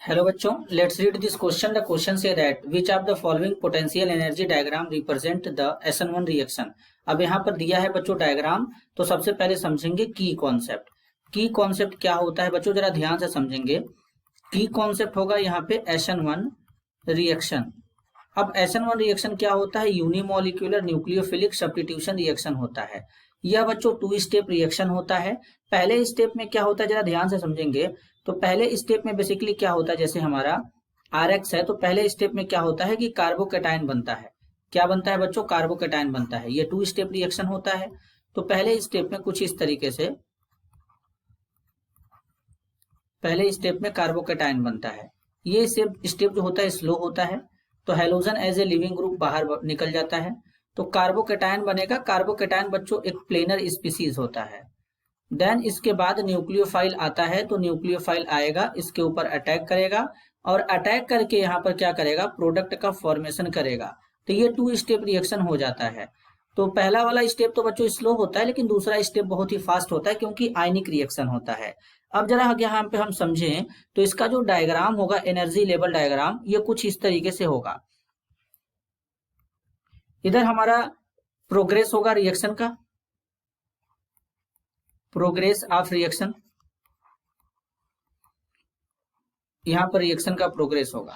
Hello बच्चों, let's read this question. The question say that which of the following potential energy diagram represent the SN1 reaction. अब यहाँ पर दिया है बच्चों डायग्राम, तो सबसे पहले समझेंगे की कॉन्सेप्ट। की कॉन्सेप्ट क्या होता है बच्चों, जरा ध्यान से समझेंगे। की कॉन्सेप्ट होगा यहाँ पे SN1 रिएक्शन। अब SN1 रिएक्शन क्या होता है? यूनिमोलिक्यूलर न्यूक्लियोफिलिक सब्स्टिट्यूशन रिएक्शन होता है। यह बच्चों 2 स्टेप रिएक्शन होता है। पहले स्टेप में क्या होता है, जरा ध्यान से समझेंगे। तो पहले स्टेप में बेसिकली क्या होता है, जैसे हमारा RX है, तो पहले स्टेप में क्या होता है कि कार्बोकेटायन बनता है। क्या बनता है बच्चों? कार्बोकेटायन बनता है। ये 2 स्टेप रिएक्शन होता है। तो पहले स्टेप में कुछ इस तरीके से, पहले स्टेप में कार्बोकेटायन बनता है। ये स्टेप जो होता है स्लो होता है, तो halogen as a living group बाहर निकल जाता है, तो कार्बोकेटायन बनेगा। कार्बोकेटायन बच्चों एक प्लेनर स्पीसीज होता है। देन इसके बाद न्यूक्लियोफाइल आता है, तो न्यूक्लियोफाइल आएगा, इसके ऊपर अटैक करेगा और अटैक करके यहाँ पर क्या करेगा? प्रोडक्ट का फॉर्मेशन करेगा। तो ये 2 स्टेप रिएक्शन हो जाता है। तो पहला वाला स्टेप तो बच्चों स्लो होता है, लेकिन दूसरा स्टेप बहुत ही फास्ट होता है, क्योंकि आयनिक रिएक्शन होता है। अब जरा यहाँ पे हम समझें, तो इसका जो डायग्राम होगा, एनर्जी लेवल डायग्राम, ये कुछ इस तरीके से होगा। इधर हमारा प्रोग्रेस होगा रिएक्शन का, प्रोग्रेस ऑफ रिएक्शन, यहां पर रिएक्शन का प्रोग्रेस होगा।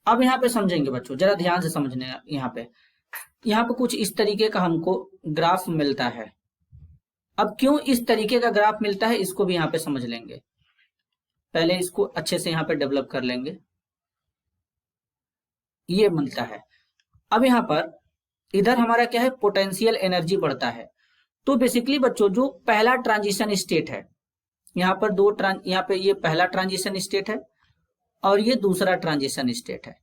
अब यहाँ पे समझेंगे बच्चों, जरा ध्यान से समझने। यहाँ पे कुछ इस तरीके का हमको ग्राफ मिलता है। अब क्यों इस तरीके का ग्राफ मिलता है, इसको भी यहाँ पे समझ लेंगे। पहले इसको अच्छे से यहाँ पे डेवलप कर लेंगे। ये मिलता है। अब यहाँ पर इधर हमारा क्या है? पोटेंशियल एनर्जी बढ़ता है। तो बेसिकली बच्चों जो पहला ट्रांजिशन स्टेट है, यहाँ पर यहाँ पे ये पहला ट्रांजिशन स्टेट है और ये दूसरा ट्रांजिशन स्टेट है।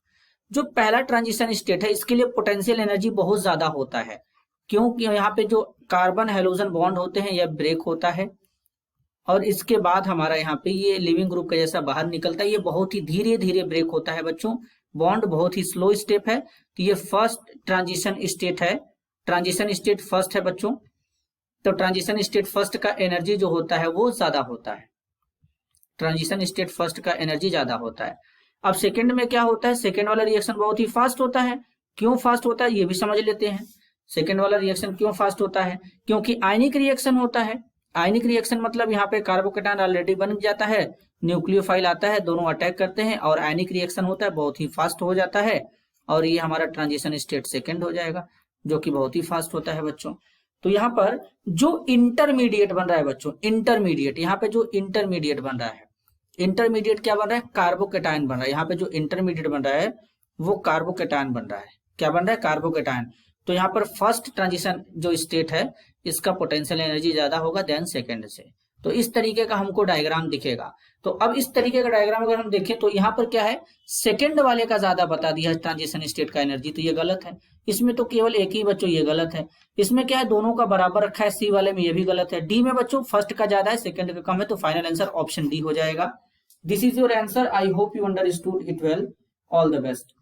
जो पहला ट्रांजिशन स्टेट है, इसके लिए पोटेंशियल एनर्जी बहुत ज्यादा होता है, क्योंकि यहाँ पे जो कार्बन हेलोजन बॉन्ड होते हैं यह ब्रेक होता है, और इसके बाद हमारा यहाँ पे ये लिविंग ग्रुप का जैसा बाहर निकलता है। ये बहुत ही धीरे धीरे ब्रेक होता है बच्चों, बॉन्ड बहुत ही स्लो स्टेप है। तो ये फर्स्ट ट्रांजिशन स्टेट है, ट्रांजिशन स्टेट फर्स्ट है बच्चों। तो ट्रांजिशन स्टेट फर्स्ट का एनर्जी जो होता है वो ज्यादा होता है, ट्रांजिशन स्टेट फर्स्ट का एनर्जी ज्यादा होता है। अब सेकंड में क्या होता है? सेकंड वाला रिएक्शन बहुत ही फास्ट होता है। क्यों फास्ट होता है ये भी समझ लेते हैं। सेकंड वाला रिएक्शन क्यों फास्ट होता है? क्योंकि आयनिक रिएक्शन होता है। आयनिक रिएक्शन मतलब यहाँ पे कार्बोकेटायन ऑलरेडी बन जाता है, न्यूक्लियोफाइल आता है, दोनों अटैक करते हैं और आयनिक रिएक्शन होता है, बहुत ही फास्ट हो जाता है। और ये हमारा ट्रांजिशन स्टेट सेकेंड हो जाएगा, जो कि बहुत ही फास्ट होता है बच्चों। तो यहाँ पर जो इंटरमीडिएट बन रहा है बच्चों, इंटरमीडिएट, यहाँ पे जो इंटरमीडिएट बन रहा है, इंटरमीडिएट क्या बन रहा है? कार्बोकेटायन बन रहा है। यहाँ पे जो इंटरमीडिएट बन रहा है वो कार्बोकेटायन बन रहा है। क्या बन रहा है? कार्बोकेटायन। तो यहाँ पर फर्स्ट ट्रांजिशन जो स्टेट है, इसका पोटेंशियल एनर्जी ज्यादा होगा देन सेकेंड से। तो इस तरीके का हमको डायग्राम दिखेगा। तो अब इस तरीके का डायग्राम अगर हम देखें, तो यहाँ पर क्या है? सेकेंड वाले का ज्यादा बता दिया है ट्रांजिशन स्टेट का एनर्जी, तो ये गलत है। इसमें तो केवल एक ही बच्चों ये गलत है। इसमें क्या है? दोनों का बराबर रखा है। सी वाले में ये भी गलत है। डी में बच्चों फर्स्ट का ज्यादा है, सेकंड का कम है, तो फाइनल आंसर ऑप्शन डी हो जाएगा। This is your answer. I hope you understood it well. All the best.